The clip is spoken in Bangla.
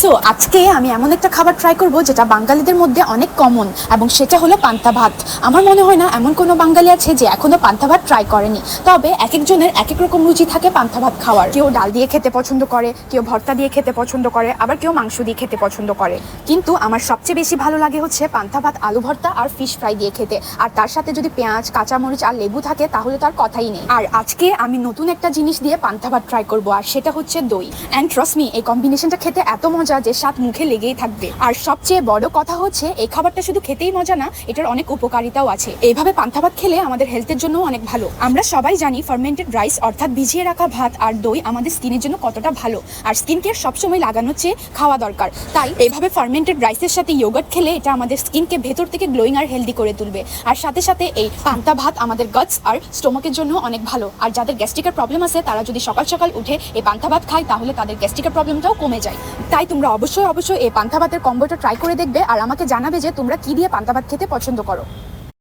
সো আজকে আমি এমন একটা খাবার ট্রাই করব যেটা বাঙালিদের মধ্যে অনেক কমন, এবং সেটা হলো পান্তা ভাত। আমার মনে হয় না এমন কোনো বাঙালি আছে যে এখনো পান্তা ভাত ট্রাই করেনি। তবে এক একজনের এক এক রকম রুচি থাকে পান্তা ভাত খাওয়ার। কেউ ডাল দিয়ে খেতে পছন্দ করে, কেউ ভর্তা দিয়ে খেতে পছন্দ করে, আবার কেউ মাংস দিয়ে খেতে পছন্দ করে। কিন্তু আমার সবচেয়ে বেশি ভালো লাগে হচ্ছে পান্তা ভাত আলু ভর্তা আর ফিশ ফ্রাই দিয়ে খেতে। আর তার সাথে যদি পেঁয়াজ, কাঁচামরিচ আর লেবু থাকে তাহলে তার কথাই নেই। আর আজকে আমি নতুন একটা জিনিস দিয়ে পান্তা ভাত ট্রাই করবো, আর সেটা হচ্ছে দই। অ্যান্ড ট্রাস্ট মি, এই কম্বিনেশনটা খেতে এত মজা যে স্বাদ মুখে লেগেই থাকবে। আর সবচেয়ে বড় কথা হচ্ছে এই খাবারটা শুধু খেতেই মজা না, এটার অনেক উপকারিতাও আছে। এইভাবে পান্তা ভাত খেলে আমাদের হেলথের জন্য অনেক ভালো। আমরা সবাই জানি ফার্মেন্টেড রাইস অর্থাৎ ভিজিয়ে রাখা ভাত আর দই আমাদের স্কিনের জন্য কতটা ভালো। আর স্কিন কেয়ার সবসময় লাগানোর চেয়ে খাওয়া দরকার। তাই এইভাবে ফার্মেন্টেড রাইসের সাথে ইয়োগার্ট খেলে এটা আমাদের স্কিনকে ভেতর থেকে গ্লোয়িং আর হেলদি করে তুলবে। আর সাথে সাথে এই পান্তা ভাত আমাদের গাটস আর স্টোমাকের জন্য অনেক ভালো। আর যাদের গ্যাস্ট্রিকের প্রবলেম আছে তারা যদি সকাল সকাল উঠে এই পান্তা ভাত খায় তাহলে তাদের গ্যাস্ট্রিকের প্রবলেমটাও কমে যায়। তাই তোমরা অবশ্যই এই পান্তা ভাতের কম্বোটা ট্রাই করে দেখবে আর আমাকে জানাবে যে তোমরা কি দিয়ে পান্তা ভাত খেতে পছন্দ করো।